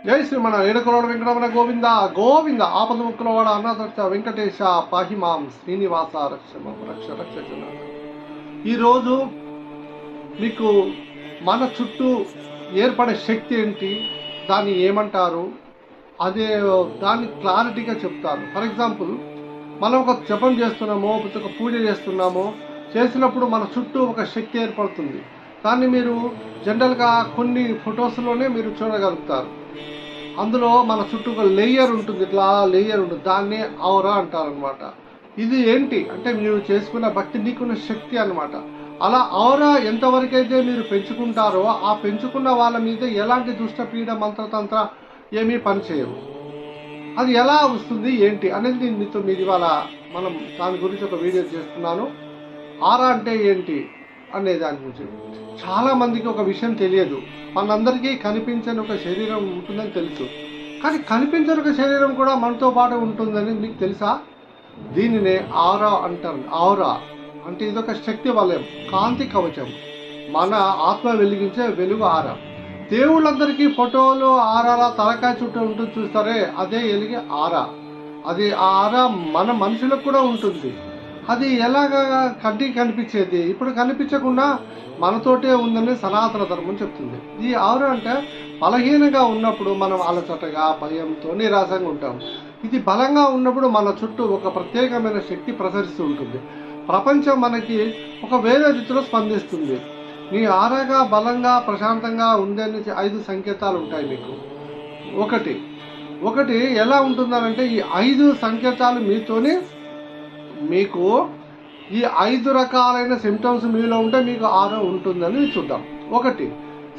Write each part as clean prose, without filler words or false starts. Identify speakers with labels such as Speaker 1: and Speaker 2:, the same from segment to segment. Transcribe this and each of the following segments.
Speaker 1: జై శ్రీమణ ఏడుకొరడ వెంకటరమణ గోవింద గోవింద ఆపద ముక్కులవాడ అన్నదక్ష వెంకటేశ పాహిమాం శ్రీనివాస రక్షమ రక్ష రక్ష జనార్దన. ఈరోజు మీకు మన చుట్టూ ఏర్పడే శక్తి ఏంటి, దాన్ని ఏమంటారు, అదే దాన్ని క్లారిటీగా చెప్తారు. ఫర్ ఎగ్జాంపుల్, మనం ఒక జపం చేస్తున్నామో ఒక పూజ చేస్తున్నామో చేసినప్పుడు మన చుట్టూ ఒక శక్తి ఏర్పడుతుంది. దాన్ని మీరు జనరల్గా కొన్ని ఫొటోస్లోనే మీరు చూడగలుగుతారు. అందులో మన చుట్టూ ఒక లేయర్ ఉంటుంది, ఇట్లా లేయర్ ఉంటుంది, దాన్ని ఔరా అంటారనమాట. ఇది ఏంటి అంటే మీరు చేసుకున్న భక్తి, నీకున్న శక్తి అనమాట. అలా ఔరా ఎంతవరకైతే మీరు పెంచుకుంటారో ఆ పెంచుకున్న వాళ్ళ మీద ఎలాంటి దుష్టపీడ మంత్రతంత్ర ఏమీ పనిచేయవు. అది ఎలా వస్తుంది ఏంటి అనేది నేను మీతో ఇవాళ మనం దాని గురించి ఒక వీడియో చేస్తున్నాను. ఆరా అంటే ఏంటి అనే దాని గురించి. చాలా మందికి ఒక విషయం తెలియదు. మనందరికీ కనిపించని ఒక శరీరం ఉంటుందని తెలుసు, కానీ కనిపించని ఒక శరీరం కూడా మనతో పాటు ఉంటుందని మీకు తెలుసా? దీనినే ఆరా అంటారు. ఆరా అంటే ఇదొక శక్తి వలయం, కాంతి కవచం, మన ఆత్మ వెలిగించే వెలుగు ఆరా. దేవుళ్ళందరికీ ఫోటోలు ఆరాలా తలకాయ చుట్టూ ఉంటుంది చూస్తారే, అదే వెలిగే ఆరా. అది ఆ ఆరా మన మనుషులకు కూడా ఉంటుంది. అది ఎలాగా కంటికి కనిపించేది, ఇప్పుడు కనిపించకుండా మనతోటే ఉందని సనాతన ధర్మం చెప్తుంది. ఈ ఆరా అంటే బలహీనంగా ఉన్నప్పుడు మనం అలసటగా, భయంతో, నిరాశంగా ఉంటాం. ఇది బలంగా ఉన్నప్పుడు మన చుట్టూ ఒక ప్రత్యేకమైన శక్తి ప్రసరిస్తూ ఉంటుంది. ప్రపంచం మనకి ఒక వేరే రీతిలో స్పందిస్తుంది. నీ ఆరాగా బలంగా ప్రశాంతంగా ఉందని 5 సంకేతాలు ఉంటాయి మీకు. ఒకటి ఎలా ఉంటుందనంటే, ఈ 5 సంకేతాలు మీతోనే మీకు ఈ 5 రకాలైన సిమ్టమ్స్ మీలో ఉంటే మీకు ఆరా ఉంటుందని చూద్దాం. 1,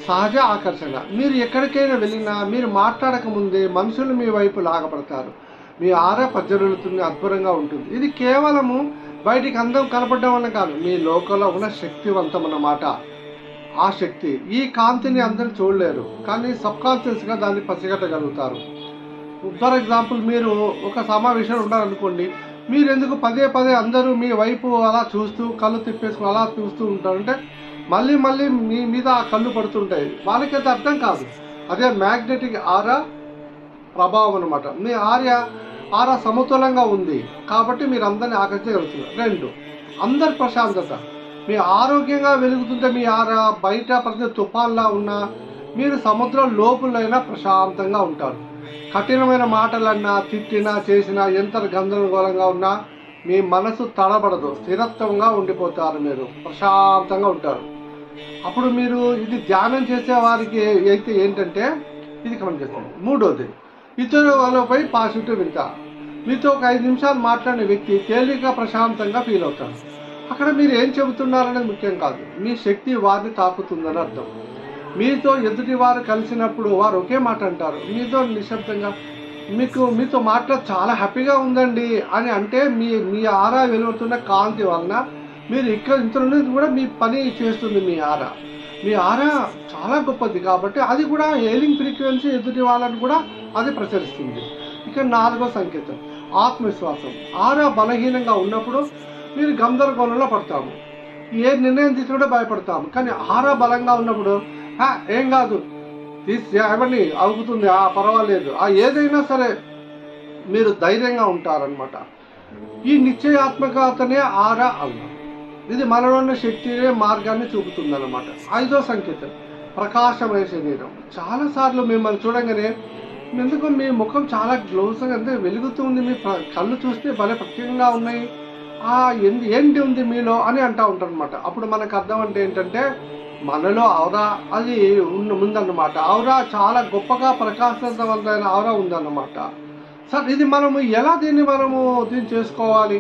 Speaker 1: సహజ ఆకర్షణ. మీరు ఎక్కడికైనా వెళ్ళినా మీరు మాట్లాడక ముందే మనుషులు మీ వైపు లాగపడతారు. మీ ఆరా పచ్చరులుతుంది, అద్భుతంగా ఉంటుంది. ఇది కేవలము బయటికి అందం కనపడడం వల్ల కాదు, మీ లోకంలో ఉన్న శక్తివంతం అన్నమాట. ఆ శక్తి, ఈ కాంతిని అందరూ చూడలేరు, కానీ సబ్కాన్షియస్గా దాన్ని పసిగట్టగలుగుతారు. ఫర్ ఎగ్జాంపుల్, మీరు ఒక సమావేశంలో ఉండాలనుకోండి, మీరు ఎందుకు పదే పదే అందరూ మీ వైపు అలా చూస్తూ కళ్ళు తిప్పేసుకుని అలా చూస్తూ ఉంటారు అంటే మళ్ళీ మీ మీద ఆ కళ్ళు పడుతుంటాయి. వాళ్ళకైతే అర్థం కాదు. అదే మ్యాగ్నెటిక్ ఆరా ప్రభావం అనమాట. మీ ఆరా సమతులంగా ఉంది కాబట్టి మీరు అందరినీ ఆకర్షించగలుగుతున్నారు. 2, అందరి ప్రశాంతత. మీ ఆరోగ్యంగా వెలుగుతుంటే మీ ఆరా బయట ప్రతి తుఫాన్లా ఉన్నా మీరు సముద్రం లోపలైనా ప్రశాంతంగా ఉంటారు. కఠినమైన మాటలన్నా, తిట్టినా, చేసినా, ఎంత గందరగోళంగా ఉన్నా మీ మనసు తడబడదు, స్థిరత్వంగా ఉండిపోతారు, మీరు ప్రశాంతంగా ఉంటారు. అప్పుడు మీరు ఇది ధ్యానం చేసే వారికి అయితే ఏంటంటే ఇది కమెంట్ చేస్తుంది. 3, ఇతరుల వాళ్ళపై పాజిటివ్ వింట. మీతో ఒక 5 నిమిషాలు మాట్లాడిన వ్యక్తి తేలిక ప్రశాంతంగా ఫీల్ అవుతారు. అక్కడ మీరు ఏం చెబుతున్నారనేది ముఖ్యం కాదు, మీ శక్తి వారిని తాకుతుందని అర్థం. మీతో ఎదుటి వారు కలిసినప్పుడు వారు ఒకే మాట అంటారు, మీతో నిశ్శబ్దంగా మీతో మాట్లాడ చాలా హ్యాపీగా ఉందండి అని అంటే మీ ఆరా వెలువడుతున్న కాంతి వలన మీరు ఇంత నుండి కూడా మీ పని చేస్తుంది. మీ ఆరా చాలా గొప్పది కాబట్టి అది కూడా హీలింగ్ ఫ్రీక్వెన్సీ ఎదుటి వాళ్ళని కూడా అది ప్రసరిస్తుంది. ఇక 4వ సంకేతం, ఆత్మవిశ్వాసం. ఆరా బలహీనంగా ఉన్నప్పుడు మీరు గందరగోళంలో పడతాము, ఏ నిర్ణయం తీసుకుంటే భయపడతాము. కానీ ఆరా బలంగా ఉన్నప్పుడు ఏం కాదు, ఎవరిని అవుతుంది, పర్వాలేదు, ఏదైనా సరే మీరు ధైర్యంగా ఉంటారనమాట. ఈ నిశ్చయాత్మకతనే ఆరా అన్నా. ఇది మనలో ఉన్న శక్తినే మార్గాన్ని చూపుతుందన్నమాట. 5వ సంకేతం, ప్రకాశమైన శరీరం. చాలాసార్లు మిమ్మల్ని చూడంగానే ఎందుకు మీ ముఖం చాలా గ్లోస్గా అంటే వెలుగుతుంది, మీ కళ్ళు చూస్తే భలే ప్రత్యేకంగా ఉన్నాయి, ఏంటి ఉంది మీలో అని అంటూ ఉంటారు అనమాట. అప్పుడు మనకు అర్థం అంటే ఏంటంటే మనలో ఔరా అది ఉందన్నమాట. ఔరా చాలా గొప్పగా ప్రకాశవంతమైన ఔరా ఉందన్నమాట. సార్, ఇది మనము ఎలా దీన్ని చేసుకోవాలి?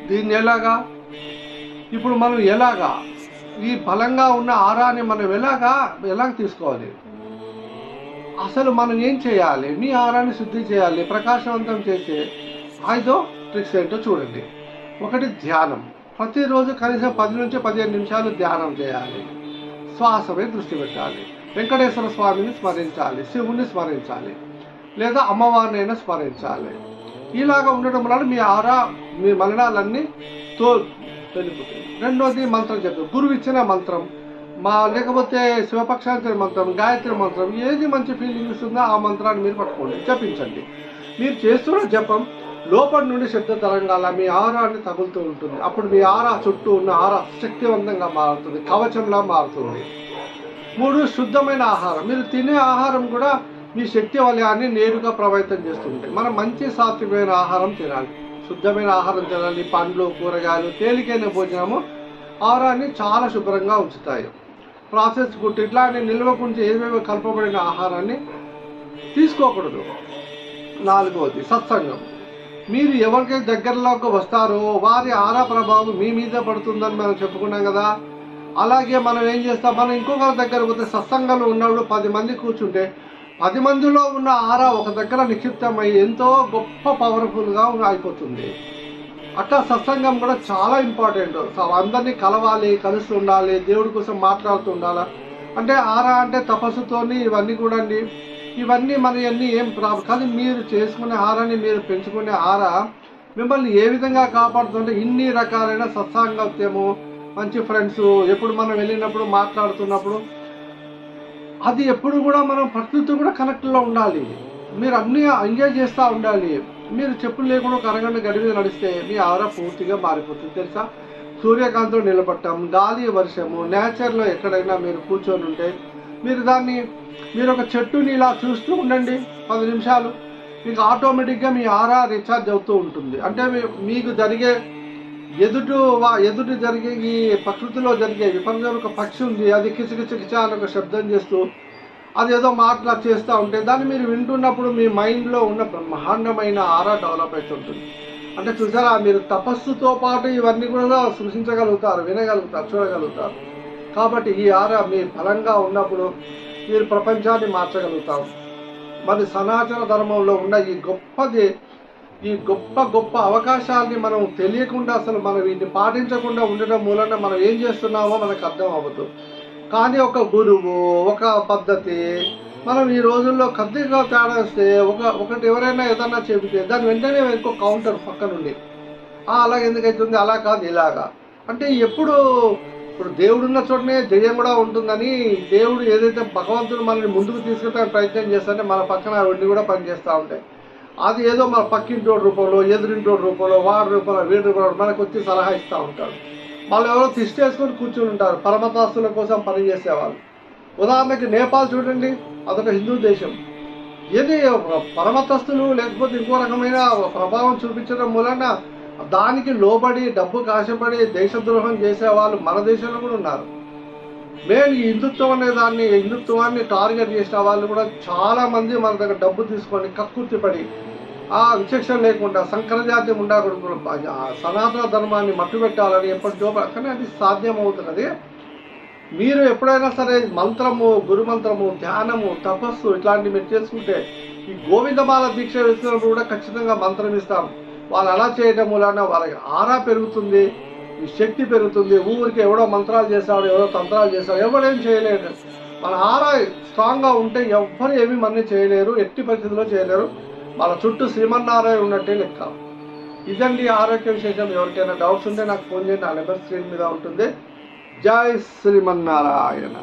Speaker 1: దీన్ని ఎలాగా ఇప్పుడు మనం ఈ బలంగా ఉన్న ఆరాని మనం ఎలాగ తీసుకోవాలి? అసలు మనం ఏం చేయాలి? మీ ఆరాన్ని శుద్ధి చేయాలి, ప్రకాశవంతం చేసే 5 ట్రిక్స్ ఏంటో చూడండి. 1, ధ్యానం. ప్రతిరోజు కనీసం 10 నుంచి 15 నిమిషాలు ధ్యానం చేయాలి. శ్వాసపై దృష్టి పెట్టాలి. వెంకటేశ్వర స్వామిని స్మరించాలి, శివుని స్మరించాలి, లేదా అమ్మవారినైనా స్మరించాలి. ఇలాగా ఉండటం వల్ల మీ మలినాలన్నీ వెళ్ళిపోతాయి. 2వది, మంత్రం చెప్పారు. గురువు ఇచ్చిన మంత్రం లేకపోతే శివపక్షాంతరి మంత్రం, గాయత్రి మంత్రం, ఏది మంచి ఫీలింగ్ ఇస్తుందో ఆ మంత్రాన్ని మీరు పట్టుకోండి, జపించండి. మీరు చేస్తున్న జపం లోపలి నుండి శబ్ద తరంగాల మీ ఆరాన్ని తగులుతూ ఉంటుంది. అప్పుడు మీ ఆరా చుట్టూ ఉన్న ఆరా శక్తివంతంగా మారుతుంది, కవచంలా మారుతుంది. 3, శుద్ధమైన ఆహారం. మీరు తినే ఆహారం కూడా మీ శక్తి వలయాన్ని నేరుగా ప్రభావితం చేస్తుంది. మనం మంచి సాత్వికమైన ఆహారం తినాలి, శుద్ధమైన ఆహారం తినాలి. పండ్లు, కూరగాయలు, తేలికైన భోజనము ఆహారాన్ని చాలా శుభ్రంగా ఉంచుతాయి. ప్రాసెస్ ఫుడ్ ఇట్లాంటి నిల్వకుంచి ఏమేమి కలపబడిన ఆహారాన్ని తీసుకోకూడదు. 4వది సత్సంగం. మీరు ఎవరికైతే దగ్గరలోకి వస్తారో వారి ఆరా ప్రభావం మీ మీద పడుతుందని మనం చెప్పుకున్నాం కదా. అలాగే మనం ఏం చేస్తాం, మనం ఇంకొకరి దగ్గర పోతే సత్సంగంలో ఉన్నప్పుడు 10 మంది కూర్చుంటే 10 మందిలో ఉన్న ఆరా ఒక దగ్గర నిక్షిప్తమై ఎంతో గొప్ప పవర్ఫుల్గా అయిపోతుంది. అట్లా సత్సంగం కూడా చాలా ఇంపార్టెంట్. అందరినీ కలవాలి, కలిసి ఉండాలి, దేవుడి కోసం మాట్లాడుతూ ఉండాలి. అంటే ఆరా అంటే తపస్సుతోని ఇవన్నీ కూడా అండి. ఇవన్నీ మనవన్నీ ఏం ప్రాబ్లం కానీ మీరు చేసుకునే ఆహారాన్ని మీరు పెంచుకునే ఆరా మిమ్మల్ని ఏ విధంగా కాపాడుతుంటే ఇన్ని రకాలైన సత్సాంగత్యము, మంచి ఫ్రెండ్స్, ఎప్పుడు మనం వెళ్ళినప్పుడు మాట్లాడుతున్నప్పుడు అది ఎప్పుడు కూడా మనం ప్రకృతితో కూడా కనెక్ట్లో ఉండాలి. మీరు అన్నీ ఎంజాయ్ చేస్తూ ఉండాలి. మీరు చెప్పులు లేకుండా ఒక అరగంట గడి మీద నడిస్తే మీ ఆరా పూర్తిగా మారిపోతుంది తెలుసా. సూర్యకాంతిలో నిలబడటం, గాలి, వర్షము, నేచర్లో ఎక్కడైనా మీరు కూర్చొని ఉంటే మీరు ఒక చెట్టుని ఇలా చూస్తూ ఉండండి 10 నిమిషాలు, మీకు ఆటోమేటిక్గా మీ ఆరా రీఛార్జ్ అవుతూ ఉంటుంది. అంటే మీకు జరిగే ఎదుటి జరిగే ఈ ప్రకృతిలో జరిగే విపరీతం ఒక పక్షి ఉంది, అది కిచకిచ అని ఒక శబ్దం చేస్తూ అది ఏదో మాటలా చేస్తూ ఉంటే దాన్ని మీరు వింటున్నప్పుడు మీ మైండ్లో ఉన్న బ్రహ్మాండమైన ఆరా డెవలప్ అవుతుంటుంది. అంటే చూసారా, మీరు తపస్సుతో పాటు ఇవన్నీ కూడా సృష్టించగలుగుతారు, వినగలుగుతారు, చూడగలుగుతారు. కాబట్టి ఈ ఆరా మీ బలంగా ఉన్నప్పుడు మీరు ప్రపంచాన్ని మార్చగలుగుతాం. మరి సనాతన ధర్మంలో ఉన్న ఈ గొప్ప అవకాశాలని మనం తెలియకుండా అసలు మనం వీటిని పాటించకుండా ఉండడం మూలన మనం ఏం చేస్తున్నామో మనకు అర్థం అవ్వదు. కానీ ఒక గురువు, ఒక పద్ధతి, మనం ఈ రోజుల్లో కొద్దిగా తేడా వస్తే ఒకటి ఎవరైనా ఏదన్నా చెబితే దాని వెంటనే ఇంకో కౌంటర్ పక్క నుండి అలాగే ఎందుకైతుంది, అలా కాదు ఇలాగా. అంటే ఇప్పుడు దేవుడున్న చోటనే జయం కూడా ఉంటుందని దేవుడు ఏదైతే భగవంతుడు మనల్ని ముందుకు తీసుకెళ్ళడానికి ప్రయత్నం చేస్తారంటే మన పక్కన అవన్నీ కూడా పనిచేస్తూ ఉంటాయి. అది ఏదో మన పక్కింటోడి రూపంలో, ఎదురింటోడి రూపంలో, వాడి రూపంలో, వీడి రూపంలో మనకు వచ్చి సలహా ఇస్తూ ఉంటాడు. వాళ్ళు ఎవరో తిష్టేసుకొని కూర్చుని ఉంటారు, పరమతాస్తుల కోసం పనిచేసేవాళ్ళు. ఉదాహరణకి నేపాల్ చూడండి, అదొక హిందూ దేశం. ఏది పరమతస్తులు లేకపోతే ఇంకో రకమైన ప్రభావం చూపించడం మూలన దానికి లోబడి డబ్బు కాశపడి దేశద్రోహం చేసేవాళ్ళు మన దేశంలో కూడా ఉన్నారు. మెయిన్ ఈ హిందుత్వాన్ని టార్గెట్ చేసిన వాళ్ళు కూడా చాలా మంది మన దగ్గర డబ్బు తీసుకొని కక్కుర్తిపడి ఆ విచక్షణ లేకుండా సంకరజాతి ఉండకూడదు, సనాతన ధర్మాన్ని మట్టుబెట్టాలని ఎప్పటికో. కానీ అది సాధ్యమవుతున్నది. మీరు ఎప్పుడైనా సరే మంత్రము, గురుమంత్రము, ధ్యానము, తపస్సు ఇట్లాంటివి మీరు చేసుకుంటే ఈ గోవిందమాల దీక్ష వేసినప్పుడు కూడా ఖచ్చితంగా మంత్రం ఇస్తాం. వాళ్ళు అలా చేయడం వలన వాళ్ళకి ఆరా పెరుగుతుంది, ఈ శక్తి పెరుగుతుంది. ఊరికి ఎవడో మంత్రాలు చేశాడు, ఎవడో తంత్రాలు చేశాడు, ఎవడేం చేయలేడు. మన ఆరా స్ట్రాంగ్గా ఉంటే ఎవ్వరు ఏమీ మనని చేయలేరు, ఎట్టి పరిస్థితుల్లో చేయలేరు. వాళ్ళ చుట్టూ శ్రీమన్నారాయణ ఉన్నట్టే లెక్క. ఇదండి ఆరోగ్య విశేషం. ఎవరికైనా డౌట్స్ ఉంటే నాకు ఫోన్ చేయండి, నా నెంబర్ స్క్రీన్ మీద ఉంటుంది. జై శ్రీమన్నారాయణ.